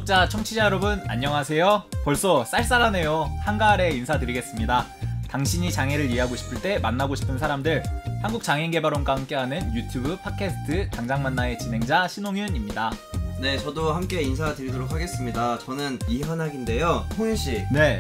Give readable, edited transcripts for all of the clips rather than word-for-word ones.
구독자, 청취자 여러분 안녕하세요. 벌써 쌀쌀하네요. 한가하게 인사드리겠습니다. 당신이 장애를 이해하고 싶을 때 만나고 싶은 사람들, 한국장애인개발원과 함께하는 유튜브 팟캐스트 당장 만나의 진행자 신홍윤입니다. 네, 저도 함께 인사드리도록 하겠습니다. 저는 이현학인데요. 홍윤씨. 네.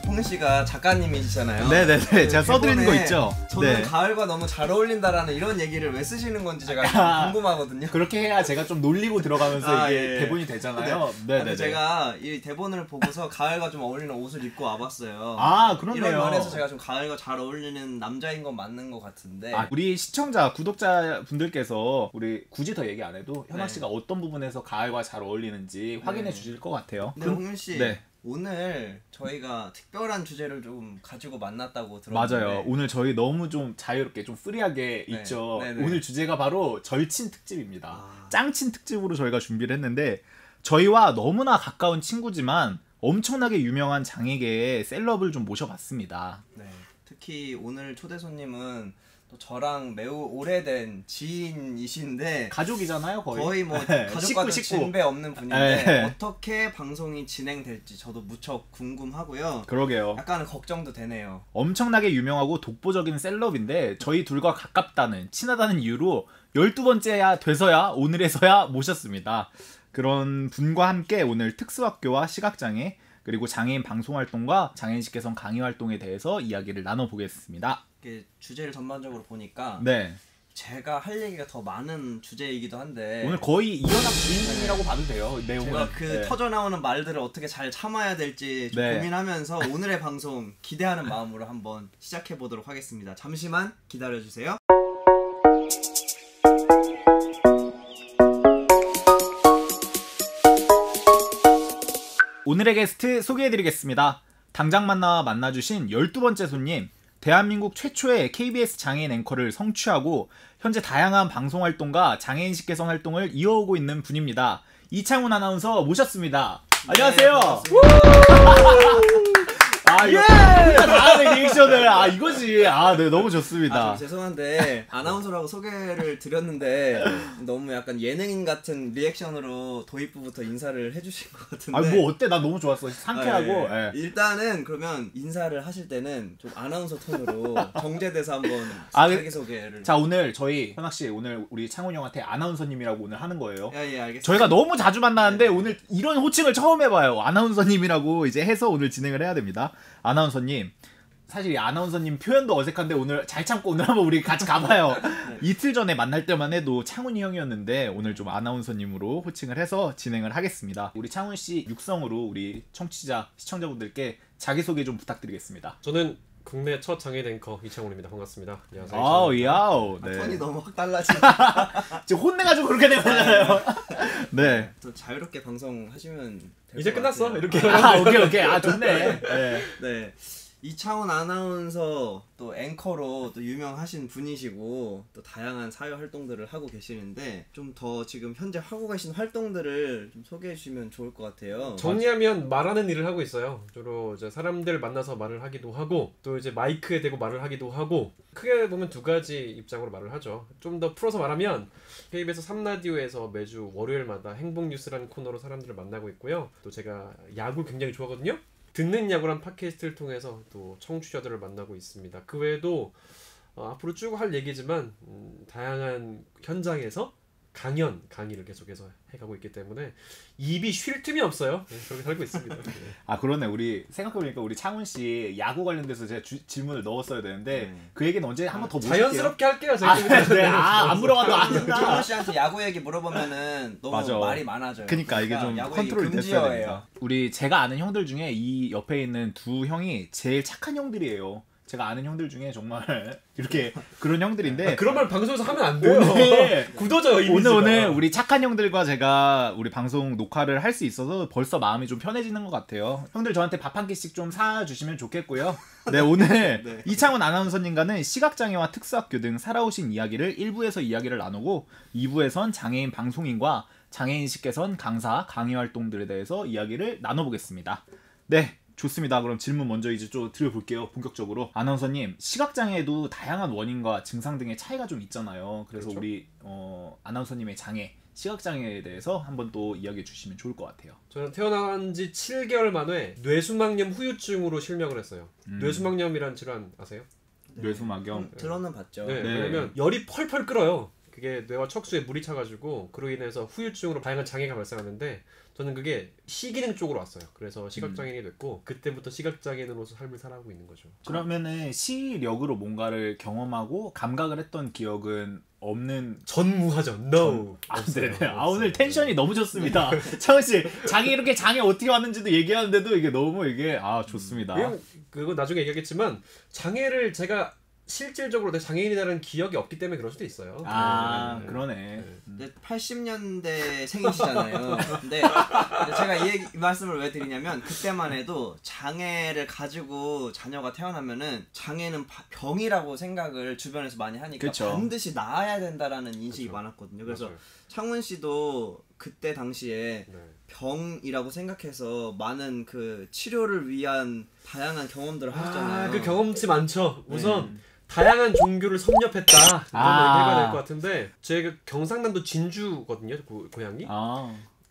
홍윤씨가 작가님이시잖아요. 네네네. 제가 써드리는 거 있죠? 저는 네. 가을과 너무 잘 어울린다라는 이런 얘기를 왜 쓰시는 건지 제가 궁금하거든요. 그렇게 해야 제가 좀 놀리고 들어가면서 이게 예. 대본이 되잖아요. 네네네. 제가 이 대본을 보고서 가을과 좀 어울리는 옷을 입고 와봤어요. 아, 그렇네요. 이런 면에서 제가 좀 가을과 잘 어울리는 남자인 건 맞는 것 같은데. 우리 시청자, 구독자 분들께서 우리 굳이 더 얘기 안 해도 현학 씨가 네. 어떤 부분에서 가을과 잘 어울리는지 확인해 주실 것 같아요. 근데 홍윤씨. 네. 오늘 저희가 특별한 주제를 좀 가지고 만났다고 들었는데. 맞아요. 오늘 저희 너무 좀 자유롭게 좀 프리하게 네. 있죠. 네네. 오늘 주제가 바로 절친 특집입니다. 짱친 특집으로 저희가 준비를 했는데, 저희와 너무나 가까운 친구지만 엄청나게 유명한 장애계의 셀럽을 좀 모셔봤습니다. 네. 특히 오늘 초대 손님은 또 저랑 매우 오래된 지인이신데 가족이잖아요, 거의 뭐 네. 가족과도 식구. 진배 없는 분인데 네. 어떻게 방송이 진행될지 저도 무척 궁금하고요. 그러게요. 약간 걱정도 되네요. 엄청나게 유명하고 독보적인 셀럽인데 저희 둘과 가깝다는, 친하다는 이유로 12번째야 돼서야 오늘에서야 모셨습니다. 그런 분과 함께 오늘 특수학교와 시각장애, 그리고 장애인 방송활동과 장애인식 개선 강의활동에 대해서 이야기를 나눠보겠습니다. 이렇게 주제를 전반적으로 보니까 네. 제가 할 얘기가 더 많은 주제이기도 한데 오늘 거의 이현학 주인공이라고 봐도 돼요. 내용은. 제가 그 네. 터져나오는 말들을 어떻게 잘 참아야 될지 좀 네. 고민하면서 오늘의 방송 기대하는 마음으로 한번 시작해 보도록 하겠습니다. 잠시만 기다려주세요. 오늘의 게스트 소개해드리겠습니다. 당장 만나주신 12번째 손님, 대한민국 최초의 KBS 장애인 앵커를 성취하고 현재 다양한 방송활동과 장애인식 개선 활동을 이어오고 있는 분입니다. 이창훈 아나운서 모셨습니다. 안녕하세요. 이거 다음에 리액션을 이거지. 네, 너무 좋습니다. 좀 죄송한데 아나운서라고 소개를 드렸는데 너무 약간 예능인 같은 리액션으로 도입부부터 인사를 해주신 것 같은데. 뭐 어때? 나 너무 좋았어. 상쾌하고. 예. 일단은 그러면 인사를 하실 때는 좀 아나운서 톤으로 정제돼서 한번 자기소개를. 자, 오늘 저희 현학 씨, 오늘 우리 창훈 형한테 아나운서님이라고 오늘 하는 거예요. 예, 알겠습니다. 저희가 너무 자주 만나는데 오늘 이런 호칭을 처음 해봐요. 아나운서님이라고 이제 해서 오늘 진행을 해야 됩니다. 아나운서님, 사실 이 아나운서님 표현도 어색한데 오늘 잘 참고 오늘 한번 우리 같이 가봐요. 네. 이틀 전에 만날 때만 해도 창훈이 형이었는데 오늘 좀 아나운서님으로 호칭을 해서 진행을 하겠습니다. 우리 창훈 씨 육성으로 우리 청취자, 시청자분들께 자기소개 좀 부탁드리겠습니다. 저는 국내 첫 장애인 앵커 이창훈입니다. 반갑습니다. 안녕하세요. 야우. 네. 톤이 너무 확 달라지네. 지금 혼내가지고 그렇게 된 거잖아요. 네. 더 자유롭게 방송하시면 될 이제 것 끝났어. 같아요. 이렇게. 오케이. 좋네. 네. 네. 이창훈 아나운서 또 앵커로 또 유명하신 분이시고 또 다양한 사회 활동들을 하고 계시는데 좀 더 지금 현재 하고 계신 활동들을 좀 소개해 주시면 좋을 것 같아요. 정리하면 말하는 일을 하고 있어요. 주로 이제 사람들 만나서 말을 하기도 하고 또 이제 마이크에 대고 말을 하기도 하고, 크게 보면 두 가지 입장으로 말을 하죠. 좀 더 풀어서 말하면 KBS 3라디오에서 매주 월요일마다 행복뉴스라는 코너로 사람들을 만나고 있고요. 또 제가 야구를 굉장히 좋아하거든요. 듣는 야구란 팟캐스트를 통해서 또 청취자들을 만나고 있습니다. 그 외에도 앞으로 쭉 할 얘기지만 다양한 현장에서 강의를 계속해서 해가고 있기 때문에 입이 쉴 틈이 없어요. 그렇게 살고 있습니다. 네. 그러네. 우리 생각해보니까 우리 창훈 씨 야구 관련돼서 제가 질문을 넣었어야 되는데 그 얘기는 언제 한번 더 모실게요. 자연스럽게 할게요. 네. 안 물어봐도 안 된다. 창훈 씨한테 야구 얘기 물어보면은 너무 맞아. 말이 많아져요. 그러니까 이게 좀 야구 컨트롤이 얘기 됐어야 금지어예요. 됩니다. 우리 제가 아는 형들 중에 이 옆에 있는 두 형이 제일 착한 형들이에요. 제가 아는 형들 중에 정말 이렇게 그런 형들인데 그런 말 방송에서 하면 안 돼요. 굳어져요. 오늘 우리 착한 형들과 제가 우리 방송 녹화를 할 수 있어서 벌써 마음이 좀 편해지는 것 같아요. 형들 저한테 밥 한 끼씩 좀 사주시면 좋겠고요. 네, 오늘 네. 이창훈 아나운서님과는 시각장애와 특수학교 등 살아오신 이야기를 1부에서 이야기를 나누고 2부에선 장애인 방송인과 장애인식 개선 강사, 강의 활동들에 대해서 이야기를 나눠보겠습니다. 네, 좋습니다. 그럼 질문 먼저 이제 좀 드려볼게요. 본격적으로. 아나운서님, 시각장애도 다양한 원인과 증상 등의 차이가 좀 있잖아요. 그래서 그렇죠. 우리 아나운서님의 장애, 시각장애에 대해서 한번 또 이야기해 주시면 좋을 것 같아요. 저는 태어난 지 7개월 만에 뇌수막염 후유증으로 실명을 했어요. 뇌수막염이란 질환 아세요? 뇌수막염. 들어는 봤죠. 네, 네. 왜냐면 열이 펄펄 끓어요. 그게 뇌와 척수에 물이 차가지고 그로 인해서 후유증으로 다양한 장애가 발생하는데 저는 그게 시기능 쪽으로 왔어요. 그래서 시각장애인이 됐고 그때부터 시각장애인으로서 삶을 살아가고 있는 거죠. 그러면은 시력으로 뭔가를 경험하고 감각을 했던 기억은 없는. 전무하죠. No. 아, 없어요. 네네. 아, 오늘 없어요. 텐션이 너무 좋습니다. 창훈 씨, 자기 이렇게 장애 어떻게 왔는지도 얘기하는데도 이게 너무 이게 좋습니다. 그거 나중에 얘기하겠지만 장애를 제가 실질적으로 내 장애인이라는 기억이 없기 때문에 그럴 수도 있어요. 네. 그러네. 근데 80년대 생이시잖아요. 근데 제가 이 말씀을 왜 드리냐면 그때만 해도 장애를 가지고 자녀가 태어나면은 장애는 병이라고 생각을 주변에서 많이 하니까 그쵸. 반드시 나아야 된다라는 인식이 그쵸. 많았거든요. 그래서 맞아요. 창훈 씨도 그때 당시에 네. 병이라고 생각해서 많은 그 치료를 위한 다양한 경험들을 하셨잖아요. 그 경험치 많죠. 우선 다양한 종교를 섭렵했다. 이런 얘기가 될 것 같은데 제가 경상남도 진주거든요. 고향이.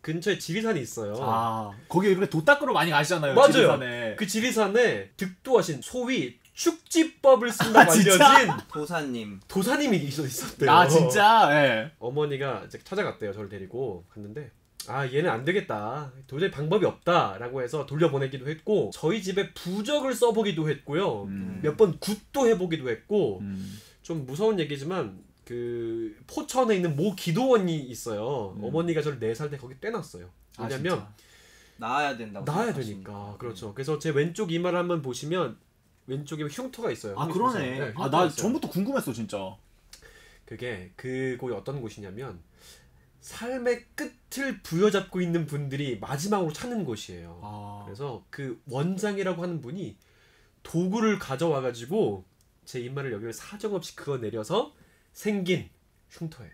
근처에 지리산이 있어요. 거기 이렇게 도 닦으러 많이 가시잖아요. 맞아요. 지리산에. 그 지리산에 득도하신 소위 축지법을 쓴다고 진짜? 알려진 도사님이 있었대요. 아 진짜? 예. 어머니가 이제 찾아갔대요. 저를 데리고 갔는데 얘는 안 되겠다. 도저히 방법이 없다라고 해서 돌려보내기도 했고 저희 집에 부적을 써보기도 했고요. 몇 번 굿도 해보기도 했고 좀 무서운 얘기지만 그 포천에 있는 모 기도원이 있어요. 어머니가 저를 4살 때 거기 떼놨어요. 왜냐면 나아야 된다고 나아야 생각하시니까. 되니까. 그렇죠. 그래서 제 왼쪽 이마를 한번 보시면 왼쪽에 흉터가 있어요. 그러네. 네, 나 흉터가 있어요. 전부터 궁금했어 진짜. 그게 그 곳이 어떤 곳이냐면 삶의 끝을 부여잡고 있는 분들이 마지막으로 찾는 곳이에요. 그래서 그 원장이라고 하는 분이 도구를 가져와가지고 제 이마를 여기를 사정없이 그어내려서 생긴 흉터예요.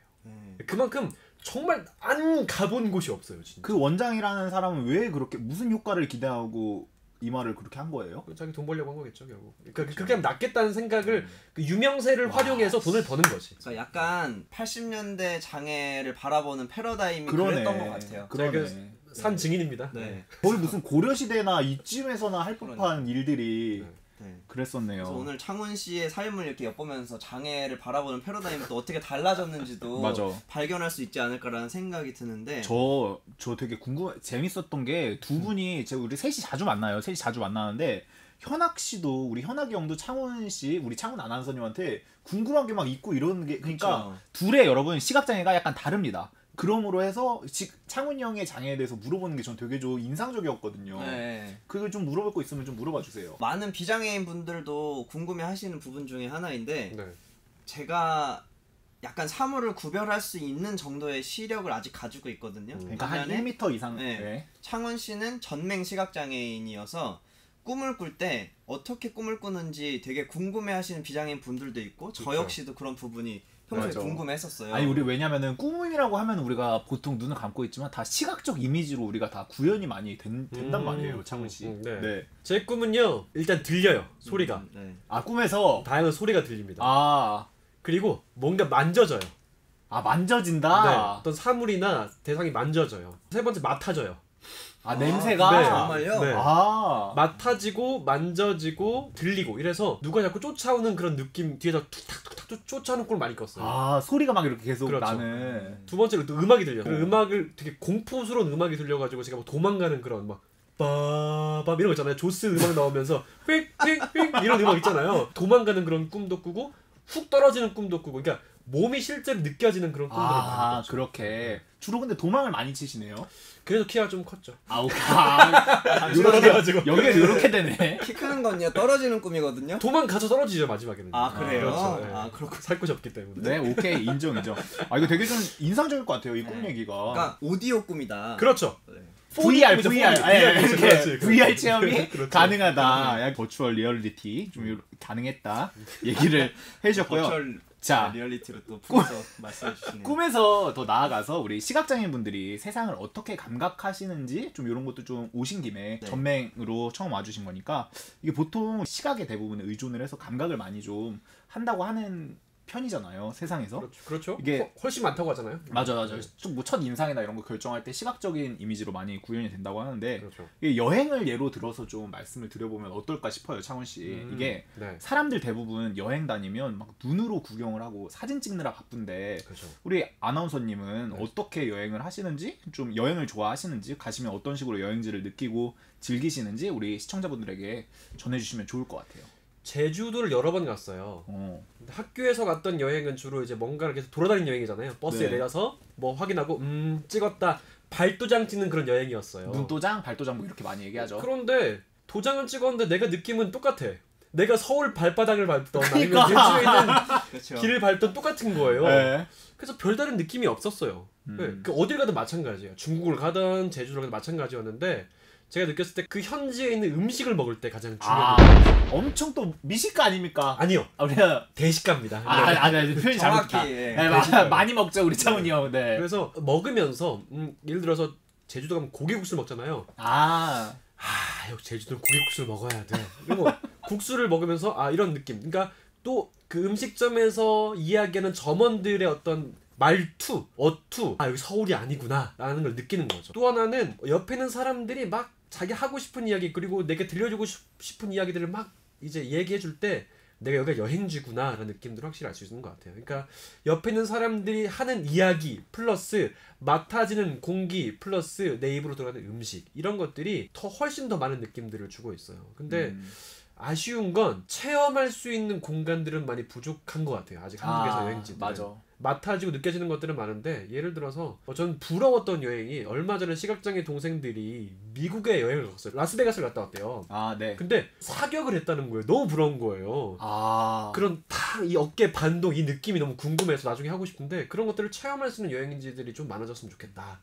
그만큼 정말 안 가본 곳이 없어요. 진짜. 그 원장이라는 사람은 왜 그렇게 무슨 효과를 기대하고 이마를 그렇게 한 거예요? 자기 돈 벌려고 한 거겠죠 결국. 그러니까 그렇게 하면 낫겠다는 생각을 그 유명세를 활용해서 돈을 버는 거지. 그러니까 약간 80년대 장애를 바라보는 패러다임이 그랬던 것 같아요. 그러네. 산 증인입니다. 네. 거의 무슨 고려시대나 이쯤에서나 할 법한 일들이 네. 그랬었네요. 그래서 오늘 창훈 씨의 삶을 이렇게 엿보면서 장애를 바라보는 패러다임이 또 어떻게 달라졌는지도 맞아. 발견할 수 있지 않을까라는 생각이 드는데 저 되게 재밌었던 게 두 분이 우리 셋이 자주 만나요. 셋이 자주 만나는데 현학 씨도 우리 현학이 형도 창훈 씨, 우리 창훈 아나운서님한테 궁금한 게 막 있고 이런 게 그러니까 그쵸. 둘의 여러분 시각장애가 약간 다릅니다. 그러므로 해서 창훈 형의 장애에 대해서 물어보는 게 전 되게 좀 인상적이었거든요. 네. 그걸 좀 물어볼 거 있으면 좀 물어봐 주세요. 많은 비장애인 분들도 궁금해하시는 부분 중에 하나인데 네. 제가 약간 사물을 구별할 수 있는 정도의 시력을 아직 가지고 있거든요. 그러니까 한 반면에 1m 이상. 네. 네. 창원 씨는 전맹 시각장애인이어서 꿈을 꿀 때 어떻게 꿈을 꾸는지 되게 궁금해하시는 비장애인 분들도 있고 저 그렇죠. 역시도 그런 부분이 평소에 맞아. 궁금했었어요. 아니 우리 왜냐면은 꿈이라고 하면 우리가 보통 눈을 감고 있지만 다 시각적 이미지로 우리가 다 구현이 많이 된단 말이에요, 창훈 씨. 네. 제 꿈은요 일단 들려요 소리가. 네. 꿈에서 다양한 소리가 들립니다. 아 그리고 뭔가 만져져요. 만져진다. 네. 어떤 사물이나 대상이 만져져요. 세 번째 맡아져요. 냄새가. 네. 정말요? 네. 맡아지고 만져지고 들리고 이래서 누가 자꾸 쫓아오는 그런 느낌 뒤에서 툭탁툭탁 쫓아오는 꼴을 많이 꿨어요. 소리가 막 이렇게 계속 그렇죠. 나는. 두 번째로 또 음악이 들려요. 그 음악을 되게 공포스러운 음악이 들려가지고 제가 막 도망가는 그런 막 빠밤 이런 거 있잖아요. 조스 음악 나오면서 휙휙휙 이런 음악 있잖아요. 도망가는 그런 꿈도 꾸고 훅 떨어지는 꿈도 꾸고 그러니까 몸이 실제로 느껴지는 그런 꿈들을 많이 꿨죠. 그렇게 주로 근데 도망을 많이 치시네요. 그래서 키가 좀 컸죠. 요렇게 여기가 요렇게 되네. 키 크는 건요 떨어지는 꿈이거든요. 도망가서 떨어지죠 마지막에는. 그래요? 그렇죠. 네. 그렇군. 살 곳이 없기 때문에. 네, 오케이 인정. 이거 되게 좀 인상적일 것 같아요. 이 꿈 얘기가. 그러니까 오디오 꿈이다. 그렇죠. 네. VR, 그죠, VR, 4D. 예, 그렇지, 이렇게 그렇지, VR 체험이 그렇죠. 가능하다. 약 버추얼 리얼리티 좀 가능했다. 얘기를 해주셨고요. 버추얼 자, 리얼리티로 또 풀어서 말씀해 주시네요. 꿈에서 더 나아가서 우리 시각장애인 분들이 세상을 어떻게 감각하시는지 좀 이런 것도 좀 오신 김에 네. 전맹으로 처음 와주신 거니까 이게 보통 시각에 대부분 의존을 해서 감각을 많이 좀 한다고 하는 편이잖아요, 세상에서. 그렇죠. 이게 훨씬 많다고 하잖아요. 맞아. 좀뭐첫 인상이나 이런 거 결정할 때 시각적인 이미지로 많이 구현이 된다고 하는데 그렇죠. 이게 여행을 예로 들어서 좀 말씀을 드려보면 어떨까 싶어요, 창원 씨. 이게 네. 사람들 대부분 여행 다니면 막 눈으로 구경을 하고 사진 찍느라 바쁜데 그렇죠. 우리 아나운서님은 네. 어떻게 여행을 하시는지, 좀 여행을 좋아하시는지, 가시면 어떤 식으로 여행지를 느끼고 즐기시는지 우리 시청자분들에게 전해주시면 좋을 것 같아요. 제주도를 여러 번 갔어요. 근데 학교에서 갔던 여행은 주로 이제 뭔가를 계속 돌아다니는 여행이잖아요. 버스에 네. 내려서 뭐 확인하고 찍었다. 발도장 찍는 그런 여행이었어요. 눈도장, 발도장 뭐 이렇게 많이 얘기하죠. 그런데 도장을 찍었는데 내가 느낌은 똑같아. 내가 서울 발바닥을 밟던 아니면 그러니까. 제주에 있는 그렇죠. 길을 밟던 똑같은 거예요. 네. 그래서 별다른 느낌이 없었어요. 네, 그 어딜 가든 마찬가지예요. 중국을 가든 제주를 가든 마찬가지였는데 제가 느꼈을 때 그 현지에 있는 음식을 먹을 때 가장 중요한 엄청 또 미식가 아닙니까? 아니요. 우리가 대식가입니다. 표현이 정확히, 잘못했다. 예. 네, 많이 먹죠 우리 창훈이 형. 네. 그래서 먹으면서 예를 들어서 제주도 가면 고기국수를 먹잖아요. 역시 제주도는 고기국수를 먹어야 돼. 그리고 국수를 먹으면서 이런 느낌. 그러니까 또 그 음식점에서 이야기하는 점원들의 어떤 말투, 어투, 여기 서울이 아니구나 라는 걸 느끼는 거죠. 또 하나는 옆에 있는 사람들이 막 자기 하고 싶은 이야기, 그리고 내게 들려주고 싶은 이야기들을 막 이제 얘기해 줄 때 내가 여기가 여행지구나 라는 느낌들을 확실히 알 수 있는 것 같아요. 그러니까 옆에 있는 사람들이 하는 이야기 플러스 맡아지는 공기 플러스 내 입으로 들어가는 음식, 이런 것들이 훨씬 더 많은 느낌들을 주고 있어요. 근데 아쉬운 건 체험할 수 있는 공간들은 많이 부족한 것 같아요. 아직 한국에서 여행지들은. 맞아. 맡아지고 느껴지는 것들은 많은데, 예를 들어서 전 부러웠던 여행이, 얼마 전에 시각장애 동생들이 미국에 여행을 갔어요. 라스베가스를 갔다 왔대요. 네. 근데 사격을 했다는 거예요. 너무 부러운 거예요. 그런 탁 이 어깨 반동, 이 느낌이 너무 궁금해서 나중에 하고 싶은데, 그런 것들을 체험할 수 있는 여행지들이 좀 많아졌으면 좋겠다.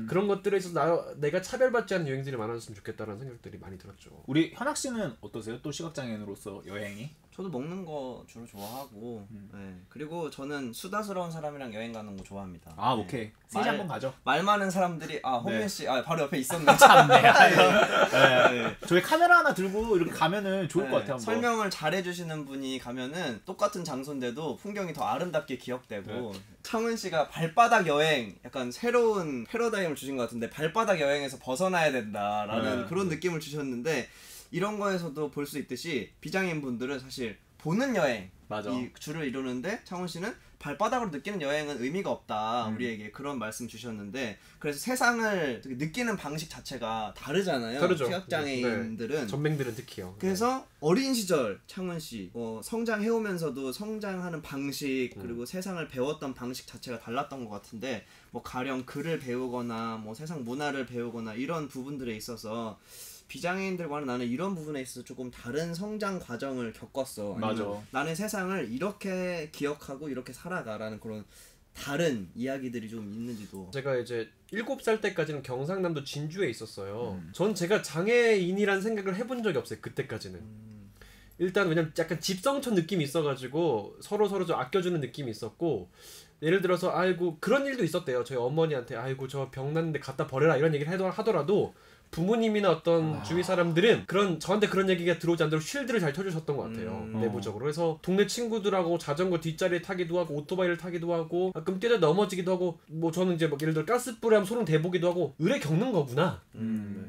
그런 것들에 있어서 내가 차별받지 않는 여행지들이 많아졌으면 좋겠다라는 생각들이 많이 들었죠. 우리 현학 씨는 어떠세요? 또 시각장애인으로서 여행이? 저도 먹는 거 주로 좋아하고, 네. 그리고 저는 수다스러운 사람이랑 여행 가는 거 좋아합니다. 오케이. 셋이 한번 가죠. 말 많은 사람들이 홍민 씨 바로 옆에 있었네. 참네. 네. 저희 카메라 하나 들고 이렇게 가면은 좋을 것 같아요. 한번. 설명을 잘해주시는 분이 가면은 똑같은 장소인데도 풍경이 더 아름답게 기억되고, 창훈 씨가 발바닥 여행, 약간 새로운 패러다임을 주신 것 같은데, 발바닥 여행에서 벗어나야 된다라는 그런 느낌을 주셨는데, 이런 거에서도 볼 수 있듯이 비장애인 분들은 사실 보는 여행 이 주를 이루는데, 창훈 씨는 발바닥으로 느끼는 여행은 의미가 없다, 우리에게 그런 말씀 주셨는데, 그래서 세상을 느끼는 방식 자체가 다르잖아요. 다르죠. 시각장애인들은. 전맹들은 특히요. 그래서 어린 시절 창훈 씨 성장해오면서도 성장하는 방식, 그리고 세상을 배웠던 방식 자체가 달랐던 것 같은데, 뭐 가령 글을 배우거나 뭐 세상 문화를 배우거나 이런 부분들에 있어서 비장애인들과는 나는 이런 부분에 있어서 조금 다른 성장 과정을 겪었어. 맞아. 나는 세상을 이렇게 기억하고 이렇게 살아가라는 그런 다른 이야기들이 좀 있는지도. 제가 이제 7살 때까지는 경상남도 진주에 있었어요. 전 제가 장애인이란 생각을 해본 적이 없어요. 그때까지는. 일단 왜냐면 약간 집성촌 느낌이 있어가지고 서로 좀 아껴주는 느낌이 있었고, 예를 들어서 아이고 그런 일도 있었대요. 저희 어머니한테 아이고 저 병 났는데 갖다 버려라 이런 얘기를 하더라도 부모님이나 어떤 주위 사람들은 저한테 그런 얘기가 들어오지 않도록 쉴드를 잘 쳐주셨던 것 같아요. 내부적으로. 그래서 동네 친구들하고 자전거 뒷자리에 타기도 하고 오토바이를 타기도 하고 가끔 뛰다 넘어지기도 하고, 뭐 저는 이제 막 예를 들어 가스불에 한번 손을 대보기도 하고, 의뢰 겪는 거구나.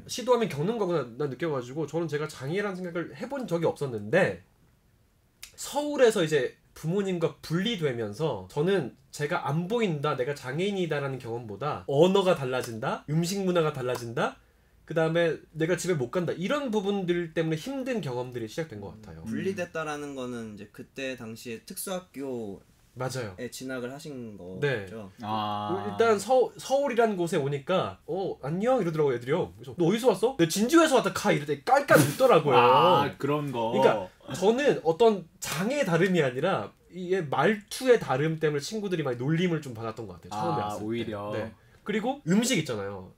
시도하면 겪는 거구나 난 느껴가지고, 저는 제가 장애라는 생각을 해본 적이 없었는데, 서울에서 이제 부모님과 분리되면서 저는 제가 안 보인다, 내가 장애인이다라는 경험보다 언어가 달라진다, 음식 문화가 달라진다, 그 다음에 내가 집에 못 간다, 이런 부분들 때문에 힘든 경험들이 시작된 것 같아요. 분리됐다라는 거는 이제 그때 당시에 특수학교에 맞아요. 진학을 하신 거죠. 네. 아. 일단 서울이라는 곳에 오니까 안녕 이러더라고 애들이요. 그래서 너 어디서 왔어? 내 진주에서 왔다 가 이럴 때 깔깔 웃더라고요. 아 그런 거. 그러니까 저는 어떤 장애의 다름이 아니라 이게 말투의 다름 때문에 친구들이 많이 놀림을 좀 받았던 것 같아요. 처음에 왔을 때. 오히려. 네. 그리고 음식 있잖아요.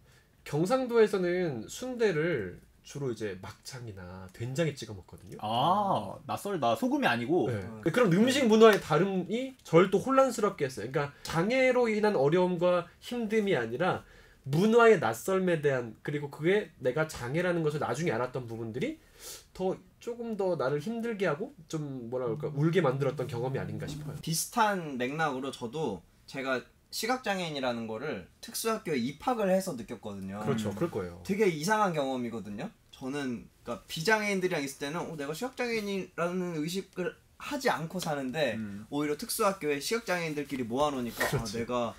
경상도에서는 순대를 주로 이제 막창이나 된장에 찍어 먹거든요. 아 낯설다. 소금이 아니고. 네. 그런 음식 문화의 다름이 저를 또 혼란스럽게 했어요. 그러니까 장애로 인한 어려움과 힘듦이 아니라 문화의 낯설음에 대한, 그리고 그게 내가 장애라는 것을 나중에 알았던 부분들이 조금 더 나를 힘들게 하고 좀 뭐라 그럴까 울게 만들었던 경험이 아닌가 싶어요. 비슷한 맥락으로 저도 제가 시각장애인이라는 거를 특수학교에 입학을 해서 느꼈거든요. 그렇죠. 그럴 거예요. 되게 이상한 경험이거든요. 저는 그러니까 비장애인들이랑 있을 때는 내가 시각장애인이라는 의식을 하지 않고 사는데 오히려 특수학교에 시각장애인들끼리 모아놓으니까 내가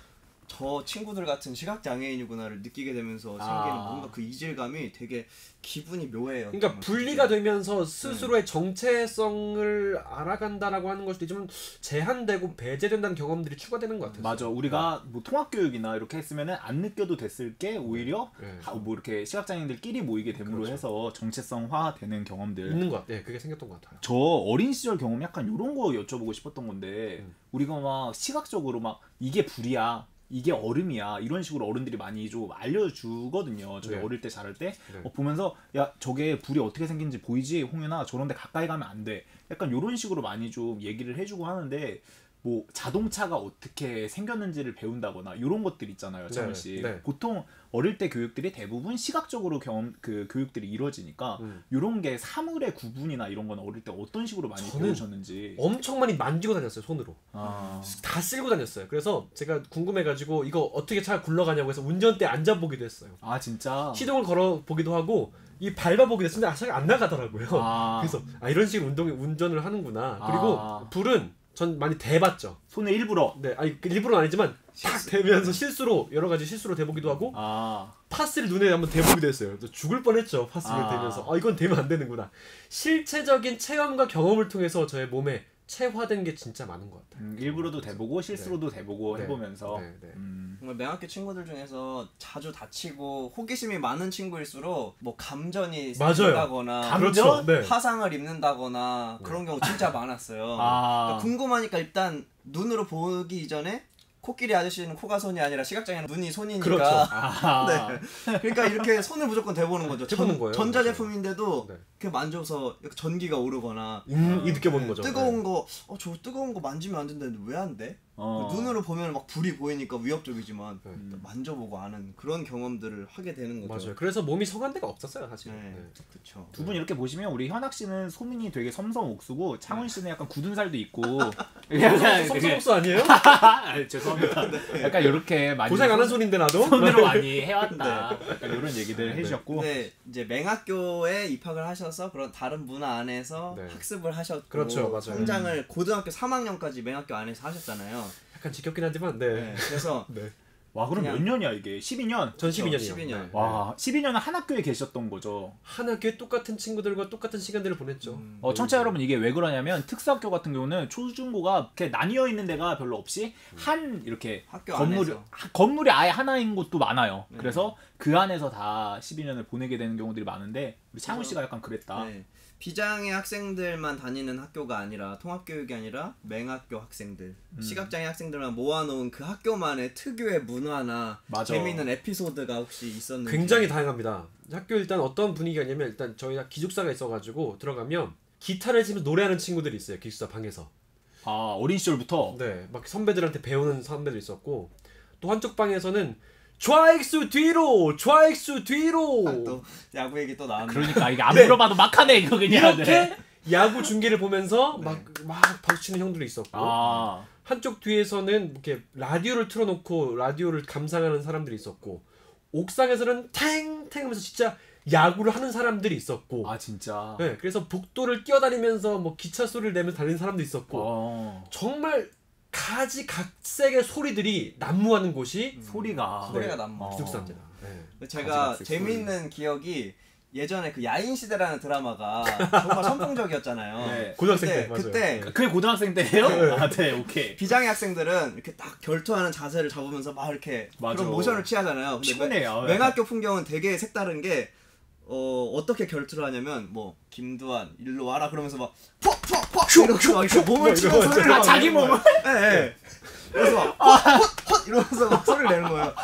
저 친구들 같은 시각장애인이구나를 느끼게 되면서 생기는 뭔가 그 이질감이 되게 기분이 묘해요. 그러니까 분리가 되면서 스스로의 정체성을 알아간다라고 하는 것도 좀 제한되고 배제된다는 경험들이 추가되는 것 같아요. 맞아. 우리가 뭐 통합교육이나 이렇게 했으면은 안 느껴도 됐을 게 오히려 뭐 이렇게 시각장애인들끼리 모이게 됨으로 해서 정체성화되는 경험들 있는 것 같아요. 그게 생겼던 것 같아요. 저 어린 시절 경험 약간 이런 거 여쭤보고 싶었던 건데 우리가 막 시각적으로 막 이게 불이야, 이게 얼음이야 이런 식으로 어른들이 많이 좀 알려주거든요. 저희 어릴 때 자랄 때 보면서 야 저게 불이 어떻게 생긴지 보이지 홍윤아, 저런 데 가까이 가면 안 돼, 약간 이런 식으로 많이 좀 얘기를 해주고 하는데 뭐 자동차가 어떻게 생겼는지를 배운다거나 이런 것들 있잖아요, 창훈 씨. 보통 어릴 때 교육들이 대부분 시각적으로 교육들이 이루어지니까 이런 게 사물의 구분이나 이런 건 어릴 때 어떤 식으로 많이 배우셨는지. 엄청 많이 만지고 다녔어요, 손으로. 다 쓸고 다녔어요. 그래서 제가 궁금해가지고 이거 어떻게 차가 굴러가냐고 해서 운전대에 앉아보기도 했어요. 아 진짜? 시동을 걸어보기도 하고 이 밟아보기도 했는데 차가 안 나가더라고요. 그래서 이런 식으로 운전을 하는구나. 그리고 불은 전 많이 대봤죠. 손에 일부러. 네, 아니 일부러는 아니지만 탁 대면서 실수로 여러 가지 실수로 대보기도 하고 파스를 눈에 한번 대보기도 했어요. 죽을 뻔했죠. 파스를 대면서 이건 대면 안 되는구나. 실체적인 체험과 경험을 통해서 저의 몸에 체화된 게 진짜 많은 것 같아요. 일부러도 대보고 실수로도 대보고 해보면서. 정말 맹학교 친구들 중에서 자주 다치고 호기심이 많은 친구일수록 뭐 감전이 생긴다거나 그렇죠. 화상을 입는다거나 그런 경우 진짜 많았어요. 그러니까 궁금하니까 일단 눈으로 보기 이전에 코끼리 아저씨는 코가 손이 아니라 시각장애는 눈이 손이니까. 그렇죠. 네. 그러니까 이렇게 손을 무조건 대보는 거죠. 전자제품인데도 그렇죠. 이렇게 만져서 전기가 오르거나 이 느껴보는 거죠. 뜨거운 거, 저 뜨거운 거 만지면 안 된다는데 왜 안 돼? 눈으로 보면 막 불이 보이니까 위협적이지만 만져보고 아는 그런 경험들을 하게 되는 거죠. 맞아요. 그래서 몸이 성한 데가 없었어요, 사실. 그렇죠. 두 분 이렇게 보시면 우리 현학 씨는 소민이 되게 섬섬옥수고 창훈 씨는 약간 굳은 살도 있고. 섬섬옥수 아니에요? 죄송합니다. 약간 이렇게 많이 고생 안 한 손인데 나도 손으로 많이 해왔다. 약간 이런 얘기들 해주셨고. 네, 이제 맹학교에 입학을 하셔서 그런 다른 문화 안에서 학습을 하셨고, 그렇죠, 맞아요. 성장을 고등학교 3학년까지 맹학교 안에서 하셨잖아요. 약간 지겹긴 하지만 그래서 와 그럼 몇 년이야 이게? 12년? 전 12년이요. 12년. 와 12년은 한 학교에 계셨던 거죠? 한 학교에 똑같은 친구들과 똑같은 시간들을 보냈죠. 청취자 여러분, 이게 왜 그러냐면 특수학교 같은 경우는 초중고가 이렇게 나뉘어 있는 데가 별로 없이 한 이렇게 학교 건물이 아예 하나인 곳도 많아요. 그래서 그 안에서 다 12년을 보내게 되는 경우들이 많은데 우리 창훈 씨가 약간 그랬다. 비장애 학생들만 다니는 학교가 아니라 통합교육이 아니라 맹학교 학생들, 시각장애 학생들만 모아놓은 그 학교만의 특유의 문화나 재미있는 에피소드가 혹시 있었는지. 굉장히 다양합니다. 학교 일단 어떤 분위기가 냐면 일단 저희가 기숙사가 있어가지고 들어가면 기타를 치면서 노래하는 친구들이 있어요. 기숙사 방에서. 어린 시절부터? 네, 막 선배들한테 배우는 선배들 있었고, 또 한쪽 방에서는 좌익수 뒤로, 좌익수 뒤로. 또 야구 얘기 또 나왔네. 그러니까 이게 안 물어봐도 막 하네 이거 그냥. 이렇게 야구 중계를 보면서 막 박수치는 형들이 있었고, 한쪽 뒤에서는 이렇게 라디오를 틀어놓고 라디오를 감상하는 사람들이 있었고, 옥상에서는 탱탱 하면서 진짜 야구를 하는 사람들이 있었고. 진짜. 네, 그래서 복도를 뛰어다니면서 뭐 기차 소리를 내면서 달리는 사람도 있었고, 정말 가지각색의 소리들이 난무하는 곳이 소리가 난무. 기숙사입니다. 제가 재미있는 기억이 예전에 그 야인시대라는 드라마가 정말 선풍적이었잖아요. 고등학생 때. 그때 그게 고등학생 때예요? 네, 오케이. 비장애 학생들은 이렇게 딱 결투하는 자세를 잡으면서 막 이렇게 그런 모션을 취하잖아요. 근데 맹학교 풍경은 되게 색다른 게 어떻게 결투를 하냐면 뭐 김두한 일로 와라 그러면서 막 퍽퍽퍽 이렇게 막 몸을 치면서 자기 몸을. 그래서 막 헛헛 이러면서 막 소리를 내는 거예요.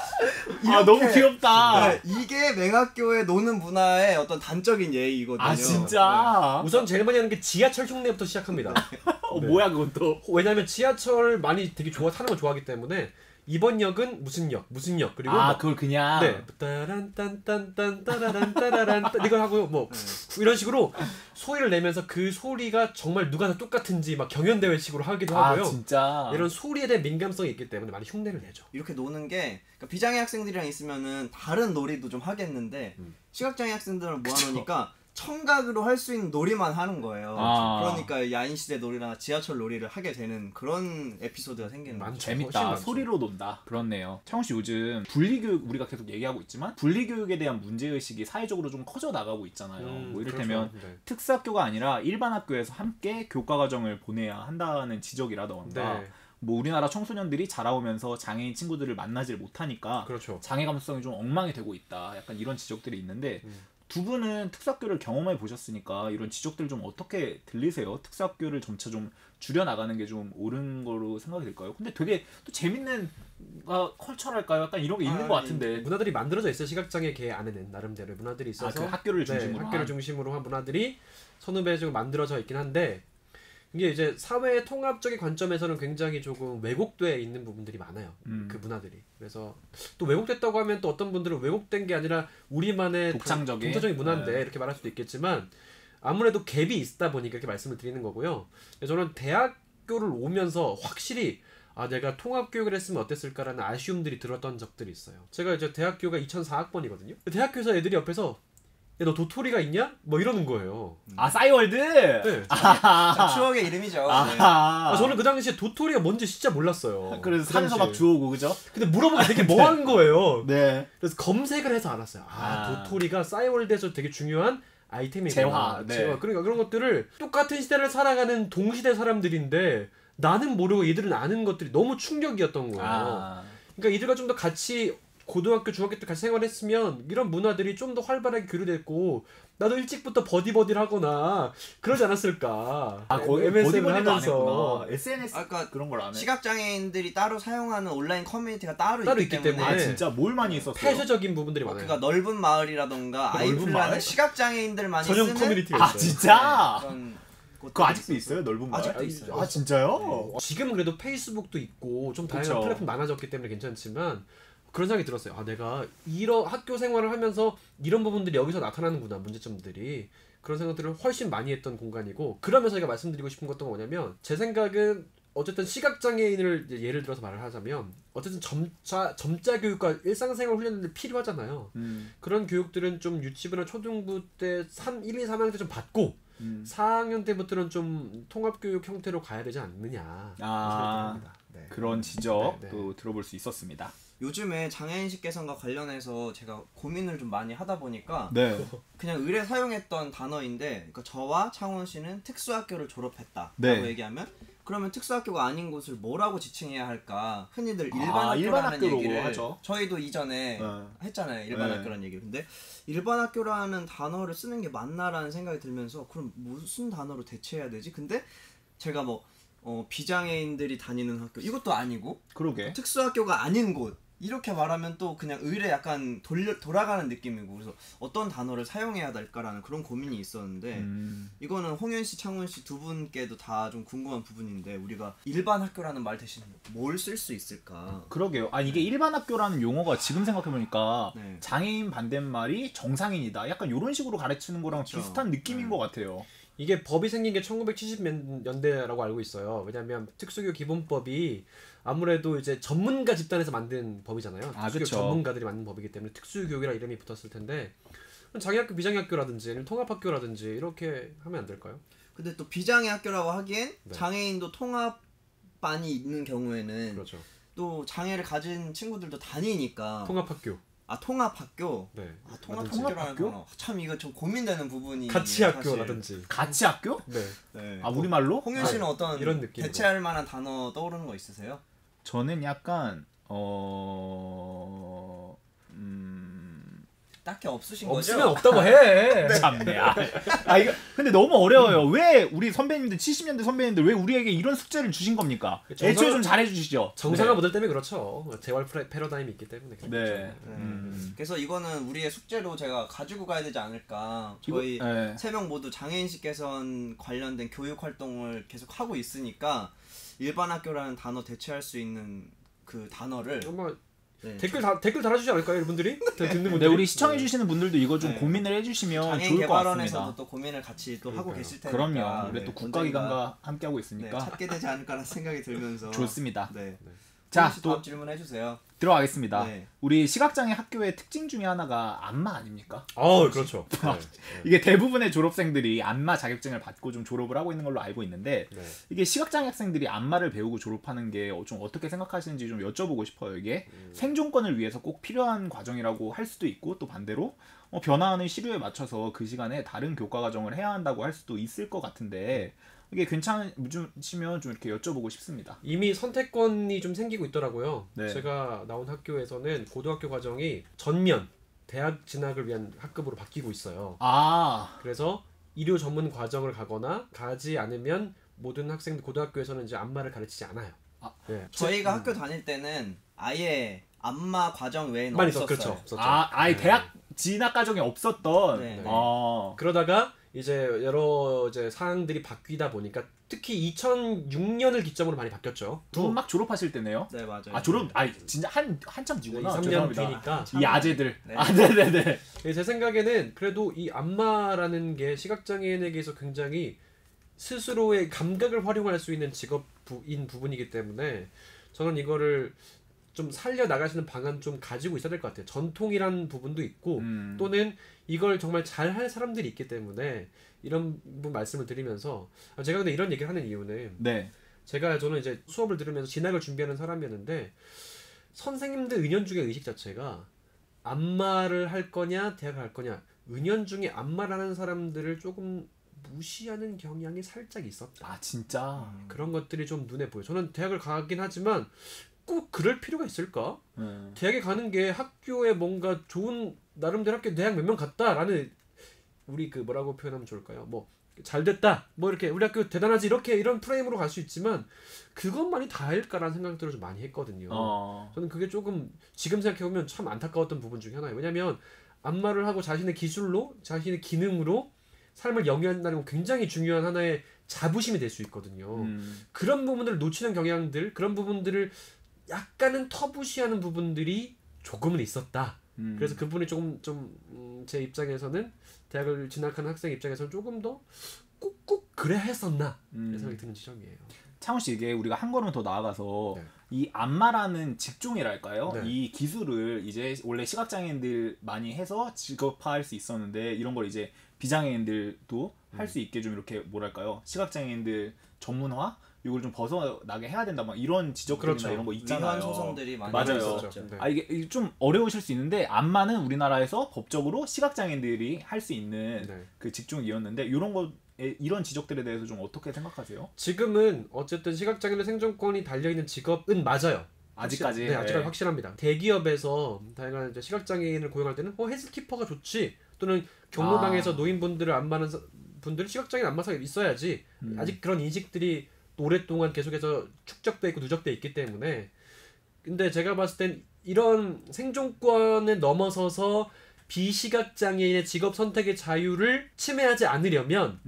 아 너무 귀엽다. 네, 이게 맹학교의 노는 문화의 어떤 단적인 예의거든요. 아 진짜. 우선 제일 많이 하는 게 지하철 흉내부터 시작합니다. 네. 뭐야 그건 또. 왜냐면 지하철 많이 되게 타는 걸 좋아하기 때문에 이번 역은 무슨 역 그리고 아 뭐, 그걸 그냥. 네 따란딴딴딴 따라란 따라란 이걸 하고요 뭐 이런 식으로 소리를 내면서 그 소리가 정말 누가 다 똑같은지 막 경연대회식으로 하기도 아 하고요. 진짜. 이런 소리에 대한 민감성이 있기 때문에 많이 흉내를 내죠. 이렇게 노는 게 그러니까 비장애 학생들이랑 있으면은 다른 놀이도 좀 하겠는데 시각장애 학생들을 모아놓으니까 청각으로 할 수 있는 놀이만 하는 거예요. 아. 그러니까 야인시대 놀이나 지하철 놀이를 하게 되는 그런 에피소드가 생기는 거죠. 많죠. 재밌다. 훨씬 많죠. 소리로 논다. 그렇네요. 창훈 씨 요즘 분리교육 우리가 계속 얘기하고 있지만 분리교육에 대한 문제의식이 사회적으로 좀 커져 나가고 있잖아요. 뭐 이를테면 그렇죠. 네. 특수학교가 아니라 일반 학교에서 함께 교과과정을 보내야 한다는 지적이라던가 네. 뭐 우리나라 청소년들이 자라오면서 장애인 친구들을 만나질 못하니까 그렇죠. 장애 감수성이 좀 엉망이 되고 있다. 약간 이런 지적들이 있는데 두 분은 특수학교를 경험해 보셨으니까 이런 지적들 좀 어떻게 들리세요? 특수학교를 점차 좀 줄여나가는 게 좀 옳은 거로 생각이 될까요? 근데 되게 또 재밌는 컬처랄까요? 약간 이런 게 있는 것 같은데. 문화들이 만들어져 있어요. 시각장애 계 안에는 나름대로 문화들이 있어서 그 학교를 중심으로 네, 학교를 중심으로 한 문화들이 선후배적으로 만들어져 있긴 한데 이게 이제 사회 통합적인 관점에서는 굉장히 조금 왜곡돼 있는 부분들이 많아요. 그 문화들이. 그래서 또 왜곡됐다고 하면 또 어떤 분들은 왜곡된 게 아니라 우리만의 독창적인 문화인데 네. 이렇게 말할 수도 있겠지만 아무래도 갭이 있다 보니까 이렇게 말씀을 드리는 거고요. 저는 대학교를 오면서 확실히 내가 통합교육을 했으면 어땠을까라는 아쉬움들이 들었던 적들이 있어요. 제가 이제 대학교가 2004학번이거든요. 대학교에서 애들이 옆에서 야, 너 도토리가 있냐? 뭐 이러는 거예요. 아 싸이월드? 네. 참 추억의 이름이죠. 네. 저는 그 당시에 도토리가 뭔지 진짜 몰랐어요. 그래서 그 산에서 막 당시에. 주워오고 그죠? 근데 물어보면 되게 멍한 거예요. 네. 그래서 검색을 해서 알았어요. 도토리가 싸이월드에서 되게 중요한 아이템이구나. 재화, 네. 그러니까 그런 것들을 똑같은 시대를 살아가는 동시대 사람들인데 나는 모르고 얘들은 아는 것들이 너무 충격이었던 거예요. 그러니까 이들과 좀 더 같이 고등학교, 중학교 때 같이 생활했으면 이런 문화들이 좀 더 활발하게 교류됐고 나도 일찍부터 버디버디를 하거나 그러지 않았을까. 거기 MSN을 버디버디도 안 하면서 했구나. SNS 그러니까 그런 걸 안 해. 시각장애인들이 따로 사용하는 온라인 커뮤니티가 따로 있기 때문에 아 진짜 뭘 많이 있었어요? 폐쇄적인 부분들이 많아요. 그러니까 넓은 마을이라던가 넓은 아이플라는 마을? 시각장애인들만이 전용 쓰는 커뮤니티가 있어요. 진짜? 그런 그거 아직도 있어요? 넓은 마을? 아직도 있어요. 아 진짜요? 지금은 그래도 페이스북도 있고 좀 다양한 그쵸. 플랫폼 많아졌기 때문에 괜찮지만 그런 생각이 들었어요. 내가 이런 학교 생활을 하면서 이런 부분들이 여기서 나타나는구나, 문제점들이. 그런 생각들을 훨씬 많이 했던 공간이고, 그러면서 제가 말씀드리고 싶은 것도 뭐냐면 제 생각은 어쨌든 시각장애인을 이제 예를 들어서 말을 하자면 어쨌든 점자 교육과 일상생활 훈련들이 필요하잖아요. 그런 교육들은 좀 유치부나 초등부 때 1, 2, 3학년 때 좀 받고 4학년 때부터는 좀 통합교육 형태로 가야 되지 않느냐 생각합니다. 네. 그런 지적도 네. 들어볼 수 있었습니다. 요즘에 장애인식 개선과 관련해서 제가 고민을 좀 많이 하다 보니까 네. 그냥 을에 사용했던 단어인데 그러니까 저와 창원 씨는 특수학교를 졸업했다라고 네. 얘기하면 그러면 특수학교가 아닌 곳을 뭐라고 지칭해야 할까? 흔히들 일반 일반 학교라는 학교로 얘기를 하죠. 저희도 이전에 했잖아요. 일반 네. 학교라는 얘기를. 근데 일반 학교라는 단어를 쓰는 게 맞나라는 생각이 들면서 그럼 무슨 단어로 대체해야 되지? 근데 제가 뭐 비장애인들이 다니는 학교 이것도 아니고 그러게. 특수학교가 아닌 곳 이렇게 말하면 또 그냥 의뢰 약간 돌아가는 느낌이고 그래서 어떤 단어를 사용해야 될까라는 그런 고민이 있었는데 이거는 홍현 씨, 창훈 씨 두 분께도 다 좀 궁금한 부분인데 우리가 일반 학교라는 말 대신 뭘 쓸 수 있을까? 그러게요. 이게 일반 학교라는 용어가 지금 생각해보니까 네. 장애인 반대말이 정상인이다. 약간 이런 식으로 가르치는 거랑 그렇죠. 비슷한 느낌인 것 같아요. 이게 법이 생긴 게 1970년대라고 알고 있어요. 왜냐하면 특수교육 기본법이 아무래도 이제 전문가 집단에서 만든 법이잖아요. 특수교육 그쵸. 전문가들이 만든 법이기 때문에 특수교육이라 이름이 붙었을 텐데 장애학교, 비장애학교라든지 아니면 통합학교라든지 이렇게 하면 안 될까요? 근데 또 비장애 학교라고 하기엔 네. 장애인도 통합반이 있는 경우에는 그렇죠. 또 장애를 가진 친구들도 다니니까 통합학교. 통합학교. 네. 통합학교라는 통합학교? 단어 참 이거 좀 고민되는 부분이 같이 학교라든지. 같이 학교? 네. 네. 우리말로? 홍윤 씨는 어떤 이런 느낌으로. 대체할 만한 단어 떠오르는 거 있으세요? 저는 약간 딱히 없으신 거죠? 없으면 없다고 해. 참네. 이거 근데 너무 어려워요. 왜 우리 선배님들 70년대 선배님들 왜 우리에게 이런 숙제를 주신 겁니까? 애초에 좀 잘해 주시죠. 정상화 네. 모델 때문에 그렇죠. 재활 패러다임이 있기 때문에 그렇죠. 네. 그래서 이거는 우리의 숙제로 제가 가지고 가야 되지 않을까. 저희 네. 3명 모두 장애인식 개선 관련된 교육 활동을 계속 하고 있으니까 일반 학교라는 단어 대체할 수 있는 그 단어를 아마 네. 댓글 달아주지 않을까요, 여러분들이? 듣는 분들. 네, 우리 시청해 주시는 분들도 이거 좀 네. 고민을 해주시면 장애인 좋을 것 개발원에서도 같습니다. 또 고민을 같이 또 하고 그러니까요. 계실 테니까 그럼요. 우리 네, 또 국가기관과 언젠가, 함께 하고 네, 있으니까 찾게 되지 않을까라는 생각이 들면서 좋습니다. 네. 자, 또 또 다음 질문 해주세요. 들어가겠습니다. 네. 우리 시각장애 학교의 특징 중에 하나가 안마 아닙니까? 그렇죠. 네. 이게 대부분의 졸업생들이 안마 자격증을 받고 좀 졸업을 하고 있는 걸로 알고 있는데 네. 이게 시각장애 학생들이 안마를 배우고 졸업하는 게 좀 어떻게 생각하시는지 좀 여쭤보고 싶어요. 이게 생존권을 위해서 꼭 필요한 과정이라고 할 수도 있고 또 반대로 변화하는 시류에 맞춰서 그 시간에 다른 교과 과정을 해야 한다고 할 수도 있을 것 같은데 이게 괜찮으시면 좀 이렇게 여쭤보고 싶습니다. 이미 선택권이 좀 생기고 있더라고요. 네. 제가 나온 학교에서는 고등학교 과정이 전면 대학 진학을 위한 학급으로 바뀌고 있어요. 아, 그래서医療 전문 과정을 가거나 가지 않으면 모든 학생들 고등학교에서는 이제 안마를 가르치지 않아요. 네. 저희가 학교 다닐 때는 아예 안마 과정 외에는 많이 없었어요. 그렇죠. 없었죠. 아예 네. 대학 진학 과정에 없었던. 네. 그러다가 이제 여러 이제 사항들이 바뀌다 보니까 특히 2006년을 기점으로 많이 바뀌었죠. 두 분 막 졸업하실 때네요. 네 맞아요. 아 졸업, 진짜 한참 뒤구나. 2, 3년 죄송합니다. 뒤니까 이 아재들. 네. 네네네. 제 생각에는 그래도 이 안마라는 게 시각장애인에게서 굉장히 스스로의 감각을 활용할 수 있는 직업인 부분이기 때문에 저는 이거를 좀 살려 나가시는 방안 좀 가지고 있어야 될 것 같아요. 전통이란 부분도 있고 또는 이걸 정말 잘할 사람들이 있기 때문에 이런 부분 말씀을 드리면서 제가 근데 이런 얘기를 하는 이유는 네. 저는 이제 수업을 들으면서 진학을 준비하는 사람이었는데 선생님들 은연중의 의식 자체가 안마를 할 거냐 대학을 할 거냐 은연중에 안마를 하는 사람들을 조금 무시하는 경향이 살짝 있었다. 아 진짜. 그런 것들이 좀 눈에 보여요. 저는 대학을 가긴 하지만 꼭 그럴 필요가 있을까? 대학에 가는 게 학교에 뭔가 좋은 나름대로 학교 대학 몇 명 갔다라는 우리 그 뭐라고 표현하면 좋을까요? 뭐 잘됐다 뭐 이렇게 우리 학교 대단하지 이렇게 이런 프레임으로 갈 수 있지만 그것만이 다일까라는 생각들을 좀 많이 했거든요. 저는 그게 조금 지금 생각해보면 참 안타까웠던 부분 중에 하나예요. 왜냐하면 안마를 하고 자신의 기술로 자신의 기능으로 삶을 영위한다는 건 굉장히 중요한 하나의 자부심이 될 수 있거든요. 그런 부분들을 놓치는 경향들 그런 부분들을 약간은 터부시하는 부분들이 조금은 있었다. 그래서 그 부분이 조금 좀 제 입장에서는 대학을 진학하는 학생 입장에서는 조금 더 꾹꾹 그래 했었나 이런 생각이 드는 지점이에요. 창훈 씨 이게 우리가 한 걸음 더 나아가서 네. 이 안마라는 직종이랄까요? 네. 이 기술을 이제 원래 시각장애인들 많이 해서 직업화할 수 있었는데 이런 걸 이제 비장애인들도 할 수 있게 좀 이렇게 뭐랄까요? 시각장애인들 전문화 이걸 좀 벗어나게 해야 된다 막 이런 지적들이나 그렇죠. 이런 거 있잖아요. 위헌 소송들이 많이 맞아요. 있었죠. 네. 이게 좀 어려우실 수 있는데 안마는 우리나라에서 법적으로 시각장애인들이 할 수 있는 네. 그 직종이었는데 이런 지적들에 대해서 좀 어떻게 생각하세요? 지금은 어쨌든 시각장애인의 생존권이 달려있는 직업은 맞아요. 아직까지. 네, 아직까지 확실합니다. 대기업에서 다양한 이제 시각장애인을 고용할 때는 헬스키퍼가 좋지 또는 경로당에서 노인분들을 안마하는 분들은 시각장애인 안마사가 있어야지 아직 그런 인식들이 오랫동안 계속해서 축적돼 있고 누적돼 있기 때문에 근데 제가 봤을 땐 이런 생존권을 넘어서서 비시각장애인의 직업 선택의 자유를 침해하지 않으려면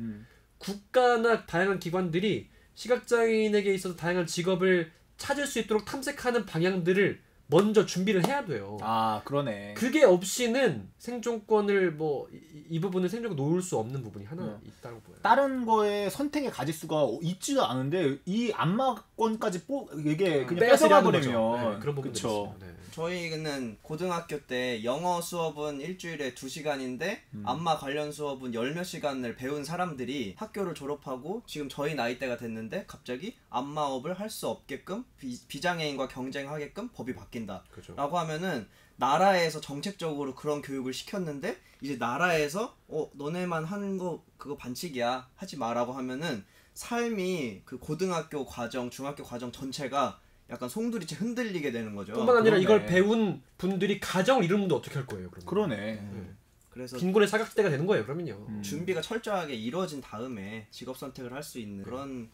국가나 다양한 기관들이 시각장애인에게 있어서 다양한 직업을 찾을 수 있도록 탐색하는 방향들을 먼저 준비를 해야 돼요. 아 그러네. 그게 없이는 생존권을 뭐 이 부분은 생존권 놓을 수 없는 부분이 하나 있다고 보여요. 다른 거에 선택의 가짓수가 있지도 않은데 이 안마권까지 이게 그냥 뺏어가 버리면 네, 그런 부분들이 있어요. 네. 저희는 고등학교 때 영어 수업은 일주일에 2시간인데 안마 관련 수업은 10몇 시간을 배운 사람들이 학교를 졸업하고 지금 저희 나이대가 됐는데 갑자기 안마업을 할 수 없게끔 비장애인과 경쟁하게끔 법이 바뀐다 그렇죠. 라고 하면은 나라에서 정책적으로 그런 교육을 시켰는데 이제 나라에서 너네만 하는 거 그거 반칙이야 하지 마라고 하면은 삶이 그 고등학교 과정 중학교 과정 전체가 약간 송두리째 흔들리게 되는 거죠. 뿐만 아니라 그러네. 이걸 배운 분들이 가정을 이룬 분도 어떻게 할 거예요? 그러면? 그러네. 그래서 빈곤의 사각지대가 되는 거예요. 그러면요. 준비가 철저하게 이루어진 다음에 직업 선택을 할 수 있는 그런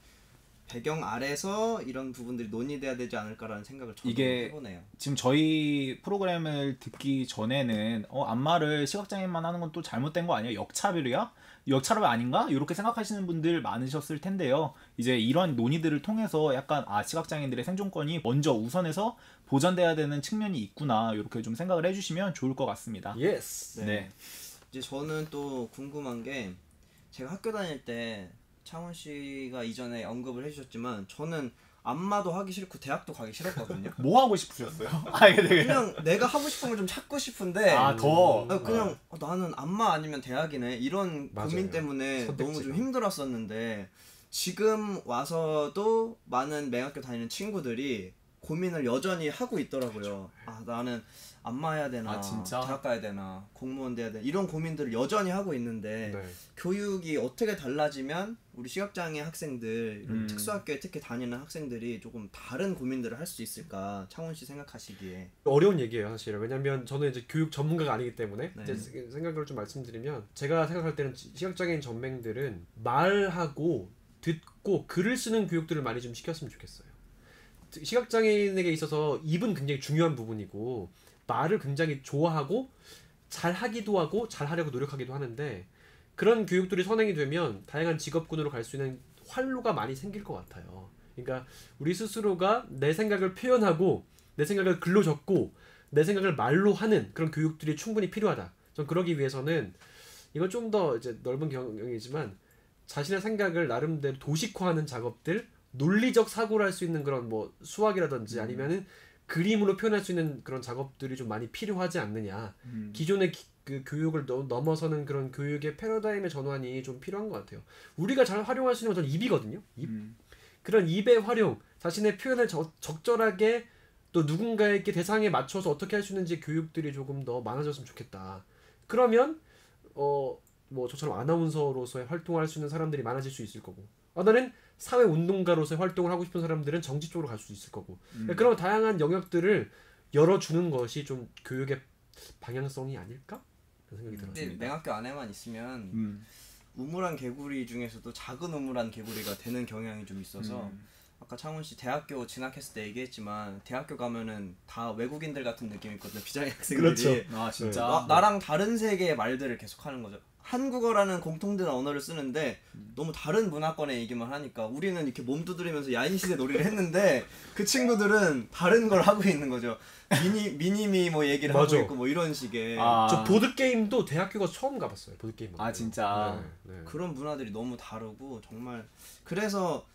배경 아래서 이런 부분들이 논의돼야 되지 않을까라는 생각을 저도 이게 해보네요. 지금 저희 프로그램을 듣기 전에는 안마를 시각장애인만 하는 건 또 잘못된 거 아니야? 역차별이야? 역차별 아닌가? 이렇게 생각하시는 분들 많으셨을 텐데요. 이제 이런 논의들을 통해서 약간 시각장애인들의 생존권이 먼저 우선해서 보전돼야 되는 측면이 있구나 이렇게 좀 생각을 해주시면 좋을 것 같습니다. 예스. 네. 이제 저는 또 궁금한 게 제가 학교 다닐 때 창원 씨가 이전에 언급을 해주셨지만 저는 안마도 하기 싫고 대학도 가기 싫었거든요. 뭐 하고 싶으셨어요? 이게 되게 그냥 내가 하고 싶은 걸 좀 찾고 싶은데 더 그냥 나는 안마 아니면 대학이네 이런 맞아요. 고민 때문에 너무 좀 선택지가. 힘들었었는데 지금 와서도 많은 맹학교 다니는 친구들이 고민을 여전히 하고 있더라고요. 나는 안마 해야 되나 진짜? 대학 가야 되나 공무원 돼야 되나 이런 고민들을 여전히 하고 있는데 네. 교육이 어떻게 달라지면 우리 시각장애 학생들 이런 음. 특수학교에 특히 다니는 학생들이 조금 다른 고민들을 할 수 있을까 창원 씨 생각하시기에. 어려운 얘기예요 사실은. 왜냐면 저는 이제 교육 전문가가 아니기 때문에 네. 제 생각을 좀 말씀드리면 제가 생각할 때는 시각장애인 전맹들은 말하고 듣고 글을 쓰는 교육들을 많이 좀 시켰으면 좋겠어요. 시각장애인에게 있어서 입은 굉장히 중요한 부분이고 말을 굉장히 좋아하고 잘하기도 하고 잘하려고 노력하기도 하는데 그런 교육들이 선행이 되면 다양한 직업군으로 갈 수 있는 활로가 많이 생길 것 같아요. 그러니까 우리 스스로가 내 생각을 표현하고 내 생각을 글로 적고 내 생각을 말로 하는 그런 교육들이 충분히 필요하다. 전 그러기 위해서는 이건 좀 더 이제 넓은 경영이지만 자신의 생각을 나름대로 도식화하는 작업들, 논리적 사고를 할 수 있는 그런 뭐 수학이라든지 아니면은 그림으로 표현할 수 있는 그런 작업들이 좀 많이 필요하지 않느냐. 기존의 그 교육을 넘어서는 그런 교육의 패러다임의 전환이 좀 필요한 것 같아요. 우리가 잘 활용할 수 있는 건 전 입이거든요. 입. 그런 입의 활용, 자신의 표현을 적절하게 또 누군가에게 대상에 맞춰서 어떻게 할 수 있는지 교육들이 조금 더 많아졌으면 좋겠다. 그러면 뭐 저처럼 아나운서로서의 활동을 할 수 있는 사람들이 많아질 수 있을 거고, 나는 사회 운동가로서의 활동을 하고 싶은 사람들은 정치 쪽으로 갈 수 있을 거고, 그런 다양한 영역들을 열어주는 것이 좀 교육의 방향성이 아닐까? 그런 생각이 근데 들었습니다. 맹학교 안에만 있으면 우물안 개구리 중에서도 작은 우물안 개구리가 되는 경향이 좀 있어서 아까 창훈 씨 대학교 진학했을 때 얘기했지만 대학교 가면은 다 외국인들 같은 느낌이 있거든요. 비장애 학생들이. 그렇죠. 진짜 나랑 다른 세계의 말들을 계속 하는 거죠. 한국어라는 공통된 언어를 쓰는데 너무 다른 문화권의 얘기만 하니까 우리는 이렇게 몸 두드리면서 야인시대 놀이를 했는데 그 친구들은 다른 걸 하고 있는 거죠. 미니미 뭐 얘기를 맞아. 하고 있고 뭐 이런 식의 저 보드 게임도 대학교 가서 처음 가봤어요. 보드 게임. 진짜 네. 그런 문화들이 너무 다르고 정말 그래서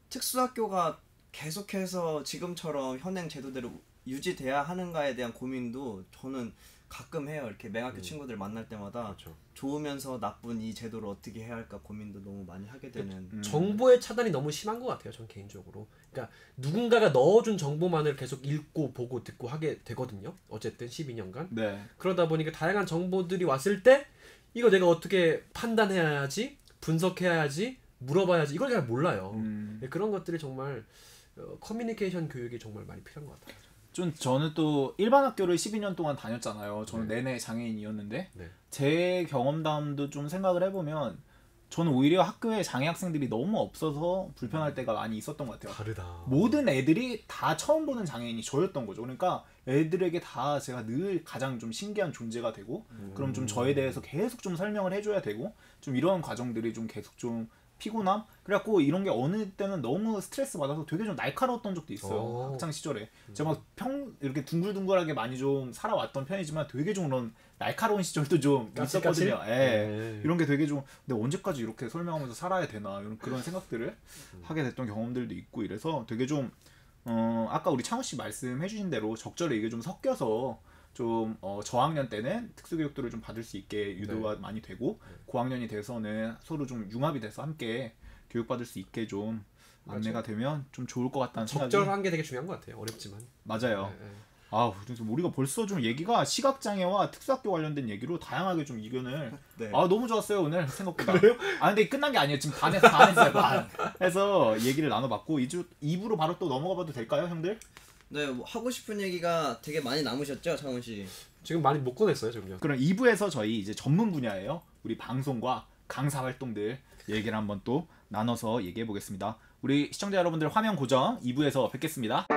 특수학교가 계속해서 지금처럼 현행 제도대로 유지돼야 하는가에 대한 고민도 저는 가끔 해요. 이렇게 맹학교 친구들 만날 때마다 그렇죠. 좋으면서 나쁜 이 제도를 어떻게 해야 할까 고민도 너무 많이 하게 되는. 정보의 차단이 너무 심한 것 같아요. 전 개인적으로. 그러니까 누군가가 넣어준 정보만을 계속 읽고 보고 듣고 하게 되거든요. 어쨌든 12년간. 네. 그러다 보니까 다양한 정보들이 왔을 때 이거 내가 어떻게 판단해야 하지, 분석해야 하지, 물어봐야지, 이걸 잘 몰라요. 그런 것들이 정말 커뮤니케이션 교육이 정말 많이 필요한 것 같아요. 저는 또 일반 학교를 12년 동안 다녔잖아요. 저는 내내 장애인이었는데 네. 제 경험담도 좀 생각을 해보면 저는 오히려 학교에 장애 학생들이 너무 없어서 불편할 때가 많이 있었던 것 같아요. 다르다. 모든 애들이 다 처음 보는 장애인이 저였던 거죠. 그러니까 애들에게 다 제가 늘 가장 좀 신기한 존재가 되고 그럼 좀 저에 대해서 계속 좀 설명을 해줘야 되고 좀 이런 과정들이 좀 계속 좀 피곤함? 그래갖고 이런 게 어느 때는 너무 스트레스 받아서 되게 좀 날카로웠던 적도 있어요. 학창 시절에. 제가 막 이렇게 둥글둥글하게 많이 좀 살아왔던 편이지만 되게 좀 그런 날카로운 시절도 좀 까칠까칠? 있었거든요. 예. 이런 게 되게 좀 내가 언제까지 이렇게 설명하면서 살아야 되나 이런 그런 생각들을 하게 됐던 경험들도 있고 이래서 되게 좀 아까 우리 창우 씨 말씀해 주신 대로 적절히 이게 좀 섞여서 좀 저학년 때는 특수교육들을 좀 받을 수 있게 유도가 많이 되고 고학년이 돼서는 서로 좀 융합이 돼서 함께 교육받을 수 있게 좀 안내가 되면 좀 좋을 것 같다는 생각이 적절한 게 되게 중요한 것 같아요. 어렵지만. 맞아요. 네. 아, 그래서 우리가 벌써 좀 얘기가 시각장애와 특수학교 관련된 얘기로 다양하게 좀 이견을 네. 아 너무 좋았어요 오늘 생각보다. 그래요? 아 근데 끝난 게 아니에요. 지금 반에서 반 했어요. 반. 해서 얘기를 나눠봤고 2부로 바로 또 넘어가봐도 될까요, 형들? 네, 뭐 하고 싶은 얘기가 되게 많이 남으셨죠, 창훈 씨? 지금 많이 못 꺼냈어요 지금요. 그럼 2부에서 저희 이제 전문 분야예요. 우리 방송과 강사 활동들 얘기를 한번 또 나눠서 얘기해 보겠습니다. 우리 시청자 여러분들 화면 고정 2부에서 뵙겠습니다.